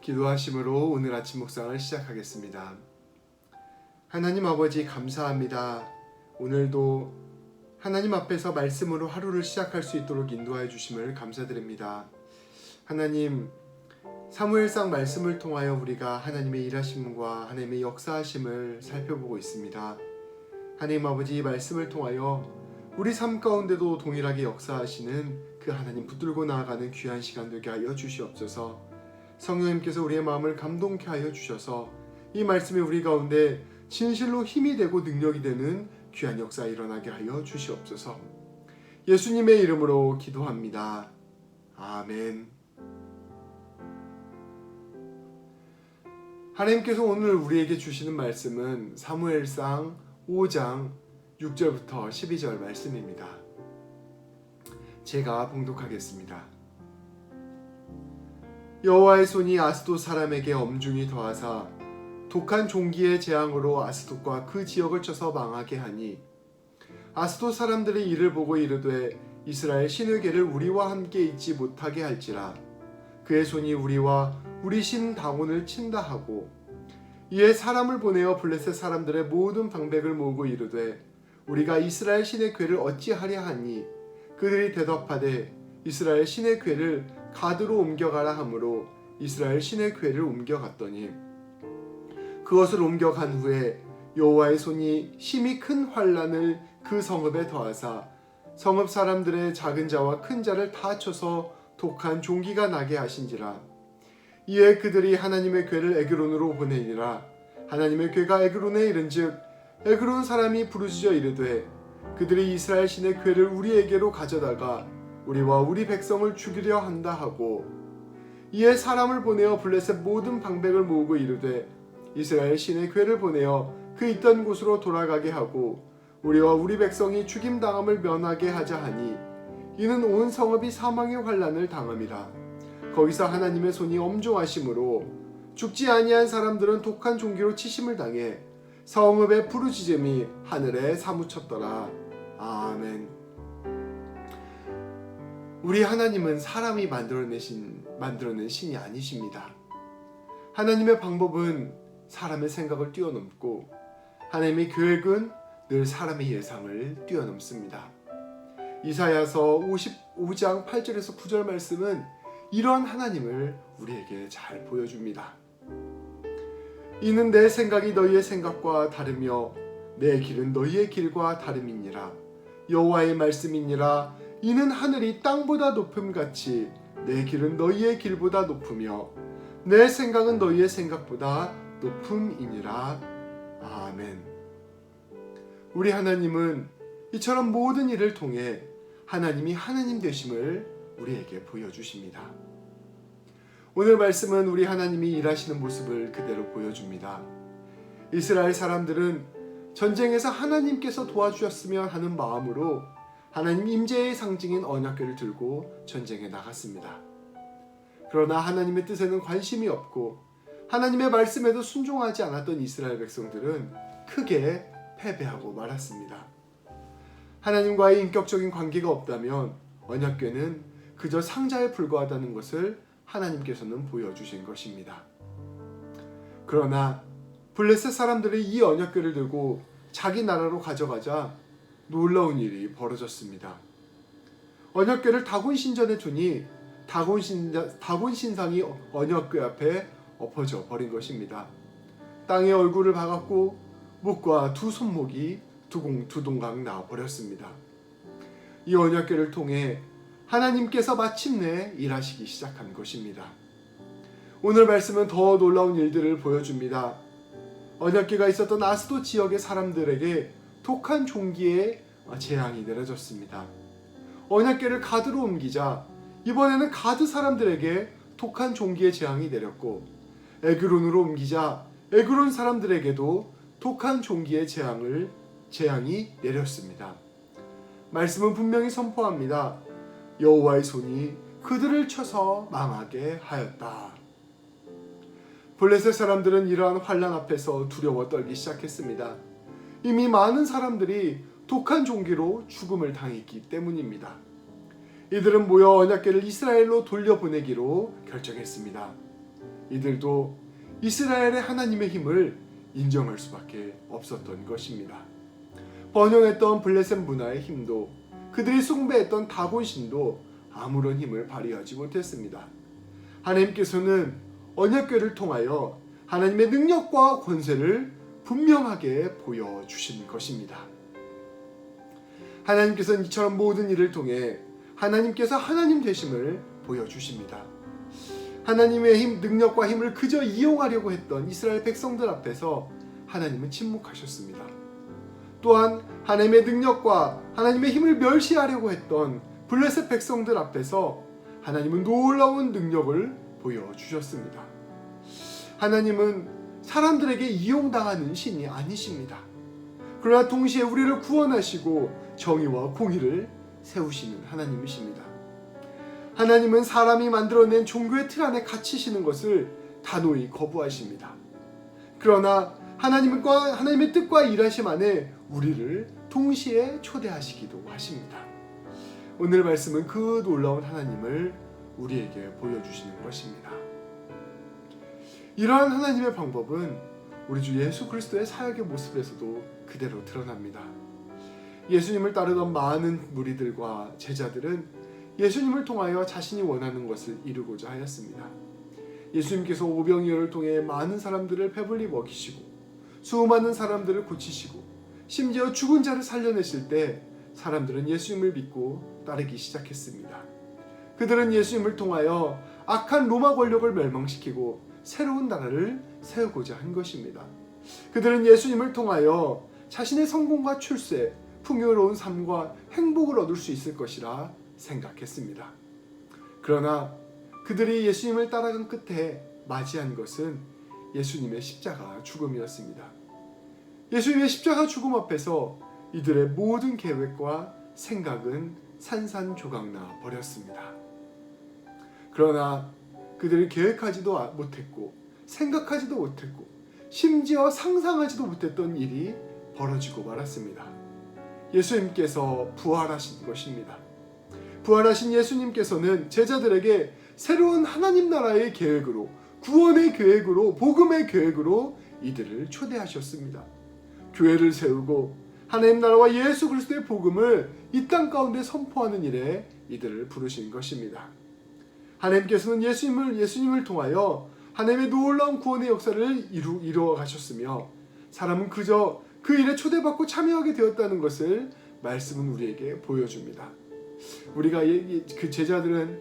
기도하심으로 오늘 아침 묵상을 시작하겠습니다. 하나님 아버지 감사합니다. 오늘도 하나님 앞에서 말씀으로 하루를 시작할 수 있도록 인도하여 주심을 감사드립니다. 하나님, 사무엘상 말씀을 통하여 우리가 하나님의 일하심과 하나님의 역사하심을 살펴보고 있습니다. 하나님 아버지, 말씀을 통하여 우리 삶 가운데도 동일하게 역사하시는 그 하나님 붙들고 나아가는 귀한 시간 되게 하여 주시옵소서. 성령님께서 우리의 마음을 감동케 하여 주셔서 이 말씀이 우리 가운데 진실로 힘이 되고 능력이 되는 귀한 역사 일어나게 하여 주시옵소서. 예수님의 이름으로 기도합니다. 아멘. 하나님께서 오늘 우리에게 주시는 말씀은 사무엘상 5장 6절부터 12절 말씀입니다. 제가 봉독하겠습니다. 여호와의 손이 아스돗 사람에게 엄중히 더하사 독한 종기의 재앙으로 아스돗과 그 지역을 쳐서 망하게 하니 아스돗 사람들이 이를 보고 이르되 이스라엘 신의 괴를 우리와 함께 있지 못하게 할지라. 그의 손이 우리와 우리 신 다곤을 친다 하고 이에 사람을 보내어 블레셋 사람들의 모든 방백을 모으고 이르되 우리가 이스라엘 신의 괴를 어찌하랴 하니 그들이 대답하되 이스라엘 신의 괴를 가드로 옮겨가라 하므로 이스라엘 신의 괴를 옮겨갔더니 그것을 옮겨간 후에 여호와의 손이 심히 큰 환난을 그 성읍에 더하사 성읍 사람들의 작은 자와 큰 자를 다 쳐서 독한 종기가 나게 하신지라. 이에 그들이 하나님의 괴를 에그론으로 보내니라. 하나님의 괴가 에그론에 이른즉 에그론 사람이 부르짖어 이르되 그들이 이스라엘 신의 괴를 우리에게로 가져다가 우리와 우리 백성을 죽이려 한다 하고 이에 사람을 보내어 블레셋 모든 방백을 모으고 이르되 이스라엘 신의 괴를 보내어 그 있던 곳으로 돌아가게 하고 우리와 우리 백성이 죽임당함을 면하게 하자 하니 이는 온 성읍이 사망의 환난을 당함이라. 거기서 하나님의 손이 엄중하심으로 죽지 아니한 사람들은 독한 종기로 치심을 당해 성읍의 부르짖음이 하늘에 사무쳤더라. 아멘. 우리 하나님은 사람이 만들어낸 신이 아니십니다. 하나님의 방법은 사람의 생각을 뛰어넘고 하나님의 계획은 늘 사람의 예상을 뛰어넘습니다. 이사야서 55장 8절에서 9절 말씀은 이러한 하나님을 우리에게 잘 보여줍니다. 이는 내 생각이 너희의 생각과 다르며 내 길은 너희의 길과 다름이니라. 여호와의 말씀이니라. 이는 하늘이 땅보다 높음같이 내 길은 너희의 길보다 높으며 내 생각은 너희의 생각보다 높음이니라. 아멘. 우리 하나님은 이처럼 모든 일을 통해 하나님이 하나님 되심을 우리에게 보여주십니다. 오늘 말씀은 우리 하나님이 일하시는 모습을 그대로 보여줍니다. 이스라엘 사람들은 전쟁에서 하나님께서 도와주셨으면 하는 마음으로 하나님 임재의 상징인 언약궤를 들고 전쟁에 나갔습니다. 그러나 하나님의 뜻에는 관심이 없고 하나님의 말씀에도 순종하지 않았던 이스라엘 백성들은 크게 패배하고 말았습니다. 하나님과의 인격적인 관계가 없다면 언약궤는 그저 상자에 불과하다는 것을 하나님께서는 보여주신 것입니다. 그러나 블레셋 사람들이 이 언약궤를 들고 자기 나라로 가져가자 놀라운 일이 벌어졌습니다. 언약궤를 다곤 신전에 두니 다곤 신상이 언약궤 앞에 엎어져 버린 것입니다. 땅에 얼굴을 박았고 목과 두 손목이 두동강 나와 버렸습니다. 이 언약궤를 통해 하나님께서 마침내 일하시기 시작한 것입니다. 오늘 말씀은 더 놀라운 일들을 보여줍니다. 언약궤가 있었던 아스돗 지역의 사람들에게 독한 종기의 재앙이 내려졌습니다. 언약궤를 가드로 옮기자 이번에는 가드 사람들에게 독한 종기의 재앙이 내렸고 에그론으로 옮기자 에그론 사람들에게도 독한 종기의 재앙이 내렸습니다. 말씀은 분명히 선포합니다. 여호와의 손이 그들을 쳐서 망하게 하였다. 블레셋 사람들은 이러한 환난 앞에서 두려워 떨기 시작했습니다. 이미 많은 사람들이 독한 종기로 죽음을 당했기 때문입니다. 이들은 모여 언약궤를 이스라엘로 돌려보내기로 결정했습니다. 이들도 이스라엘의 하나님의 힘을 인정할 수밖에 없었던 것입니다. 번영했던 블레셋 문화의 힘도 그들이 숭배했던 다곤 신도 아무런 힘을 발휘하지 못했습니다. 하나님께서는 언약궤를 통하여 하나님의 능력과 권세를 분명하게 보여주신 것입니다. 하나님께서는 이처럼 모든 일을 통해 하나님께서 하나님 되심을 보여주십니다. 하나님의 힘, 능력과 힘을 그저 이용하려고 했던 이스라엘 백성들 앞에서 하나님은 침묵하셨습니다. 또한 하나님의 능력과 하나님의 힘을 멸시하려고 했던 블레셋 백성들 앞에서 하나님은 놀라운 능력을 보여주셨습니다. 하나님은 사람들에게 이용당하는 신이 아니십니다. 그러나 동시에 우리를 구원하시고 정의와 공의를 세우시는 하나님이십니다. 하나님은 사람이 만들어낸 종교의 틀 안에 갇히시는 것을 단호히 거부하십니다. 그러나 하나님의 뜻과 일하심 안에 우리를 동시에 초대하시기도 하십니다. 오늘 말씀은 그 놀라운 하나님을 우리에게 보여주시는 것입니다. 이러한 하나님의 방법은 우리 주 예수 그리스도의 사역의 모습에서도 그대로 드러납니다. 예수님을 따르던 많은 무리들과 제자들은 예수님을 통하여 자신이 원하는 것을 이루고자 하였습니다. 예수님께서 오병이어를 통해 많은 사람들을 배불리 먹이시고 수많은 사람들을 고치시고 심지어 죽은 자를 살려내실 때 사람들은 예수님을 믿고 따르기 시작했습니다. 그들은 예수님을 통하여 악한 로마 권력을 멸망시키고 새로운 나라를 세우고자 한 것입니다. 그들은 예수님을 통하여 자신의 성공과 출세, 풍요로운 삶과 행복을 얻을 수 있을 것이라 생각했습니다. 그러나 그들이 예수님을 따라간 끝에 맞이한 것은 예수님의 십자가 죽음이었습니다. 예수님의 십자가 죽음 앞에서 이들의 모든 계획과 생각은 산산조각나 버렸습니다. 그러나 그들이 계획하지도 못했고 생각하지도 못했고 심지어 상상하지도 못했던 일이 벌어지고 말았습니다. 예수님께서 부활하신 것입니다. 부활하신 예수님께서는 제자들에게 새로운 하나님 나라의 계획으로, 구원의 계획으로, 복음의 계획으로 이들을 초대하셨습니다. 교회를 세우고 하나님 나라와 예수 그리스도의 복음을 이 땅 가운데 선포하는 일에 이들을 부르신 것입니다. 하나님께서는 예수님을 통하여 하나님의 놀라운 구원의 역사를 이루어 가셨으며 사람은 그저 그 일에 초대받고 참여하게 되었다는 것을 말씀은 우리에게 보여줍니다. 우리가 그 제자들은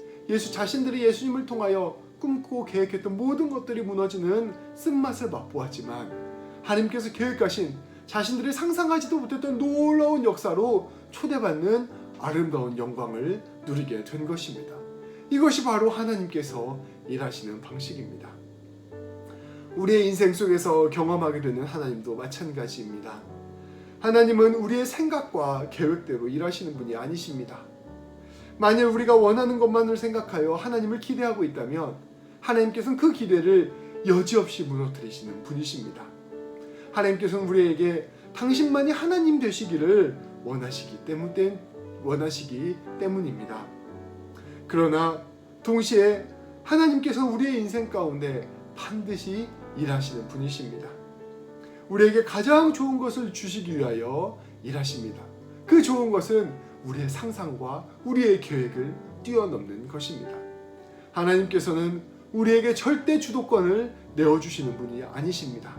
자신들이 예수님을 통하여 꿈꾸고 계획했던 모든 것들이 무너지는 쓴맛을 맛보았지만 하나님께서 계획하신 자신들이 상상하지도 못했던 놀라운 역사로 초대받는 아름다운 영광을 누리게 된 것입니다. 이것이 바로 하나님께서 일하시는 방식입니다. 우리의 인생 속에서 경험하게 되는 하나님도 마찬가지입니다. 하나님은 우리의 생각과 계획대로 일하시는 분이 아니십니다. 만일 우리가 원하는 것만을 생각하여 하나님을 기대하고 있다면 하나님께서는 그 기대를 여지없이 무너뜨리시는 분이십니다. 하나님께서는 우리에게 당신만이 하나님 되시기를 원하시기 때문입니다. 그러나 동시에 하나님께서는 우리의 인생 가운데 반드시 일하시는 분이십니다. 우리에게 가장 좋은 것을 주시기 위하여 일하십니다. 그 좋은 것은 우리의 상상과 우리의 계획을 뛰어넘는 것입니다. 하나님께서는 우리에게 절대 주도권을 내어주시는 분이 아니십니다.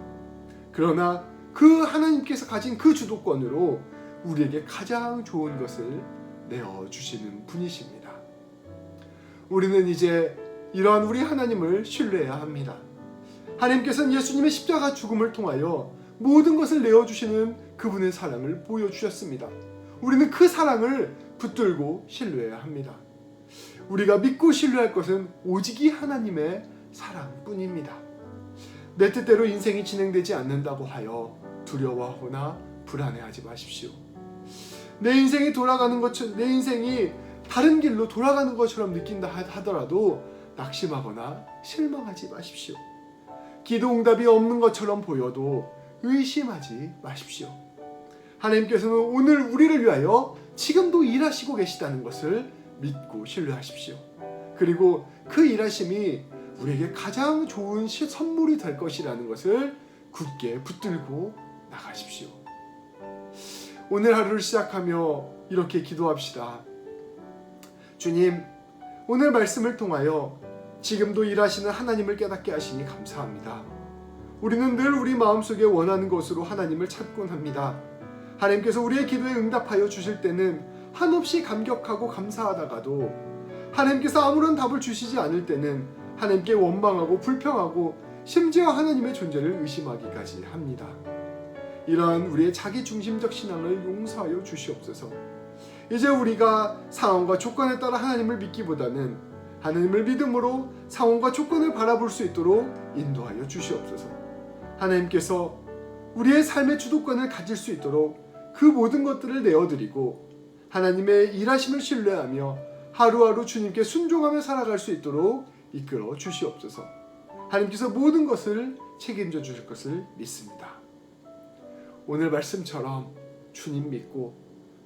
그러나 그 하나님께서 가진 그 주도권으로 우리에게 가장 좋은 것을 내어주시는 분이십니다. 우리는 이제 이러한 우리 하나님을 신뢰해야 합니다. 하나님께서는 예수님의 십자가 죽음을 통하여 모든 것을 내어주시는 그분의 사랑을 보여주셨습니다. 우리는 그 사랑을 붙들고 신뢰해야 합니다. 우리가 믿고 신뢰할 것은 오직 이 하나님의 사랑뿐입니다. 내 뜻대로 인생이 진행되지 않는다고 하여 두려워하거나 불안해하지 마십시오. 내 인생이 다른 길로 돌아가는 것처럼 느낀다 하더라도 낙심하거나 실망하지 마십시오. 기도 응답이 없는 것처럼 보여도 의심하지 마십시오. 하나님께서는 오늘 우리를 위하여 지금도 일하시고 계시다는 것을 믿고 신뢰하십시오. 그리고 그 일하심이 우리에게 가장 좋은 선물이 될 것이라는 것을 굳게 붙들고 나가십시오. 오늘 하루를 시작하며 이렇게 기도합시다. 주님, 오늘 말씀을 통하여 지금도 일하시는 하나님을 깨닫게 하시니 감사합니다. 우리는 늘 우리 마음속에 원하는 것으로 하나님을 찾곤 합니다. 하나님께서 우리의 기도에 응답하여 주실 때는 한없이 감격하고 감사하다가도 하나님께서 아무런 답을 주시지 않을 때는 하나님께 원망하고 불평하고 심지어 하나님의 존재를 의심하기까지 합니다. 이러한 우리의 자기중심적 신앙을 용서하여 주시옵소서. 이제 우리가 상황과 조건에 따라 하나님을 믿기보다는 하나님을 믿음으로 상황과 조건을 바라볼 수 있도록 인도하여 주시옵소서. 하나님께서 우리의 삶의 주도권을 가질 수 있도록 그 모든 것들을 내어드리고 하나님의 일하심을 신뢰하며 하루하루 주님께 순종하며 살아갈 수 있도록 이끌어 주시옵소서. 하나님께서 모든 것을 책임져 주실 것을 믿습니다. 오늘 말씀처럼 주님 믿고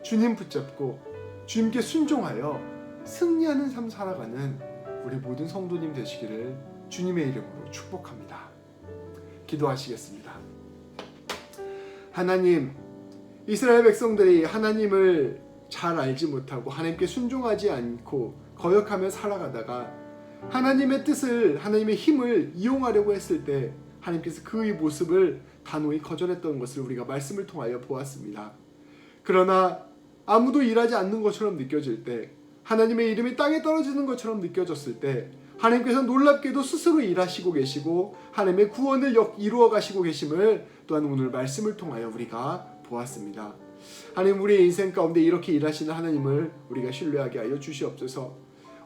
주님 붙잡고 주님께 순종하여 승리하는 삶 살아가는 우리 모든 성도님 되시기를 주님의 이름으로 축복합니다. 기도하시겠습니다. 하나님, 이스라엘 백성들이 하나님을 잘 알지 못하고 하나님께 순종하지 않고 거역하며 살아가다가 하나님의 뜻을, 하나님의 힘을 이용하려고 했을 때 하나님께서 그의 모습을 단호히 거절했던 것을 우리가 말씀을 통하여 보았습니다. 그러나 아무도 일하지 않는 것처럼 느껴질 때, 하나님의 이름이 땅에 떨어지는 것처럼 느껴졌을 때 하나님께서 놀랍게도 스스로 일하시고 계시고 하나님의 구원을 이루어 가시고 계심을 또한 오늘 말씀을 통하여 우리가 보았습니다. 하나님, 우리의 인생 가운데 이렇게 일하시는 하나님을 우리가 신뢰하게 하여 주시옵소서.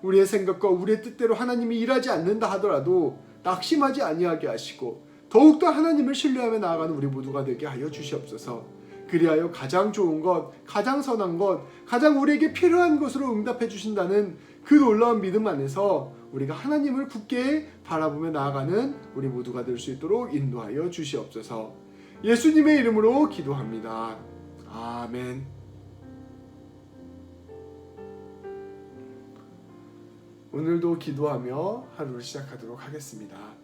우리의 생각과 우리의 뜻대로 하나님이 일하지 않는다 하더라도 낙심하지 아니하게 하시고 더욱더 하나님을 신뢰하며 나아가는 우리 모두가 되게 하여 주시옵소서. 그리하여 가장 좋은 것, 가장 선한 것, 가장 우리에게 필요한 것으로 응답해 주신다는 그 놀라운 믿음 안에서 우리가 하나님을 굳게 바라보며 나아가는 우리 모두가 될 수 있도록 인도하여 주시옵소서. 예수님의 이름으로 기도합니다. 아멘. 오늘도 기도하며 하루를 시작하도록 하겠습니다.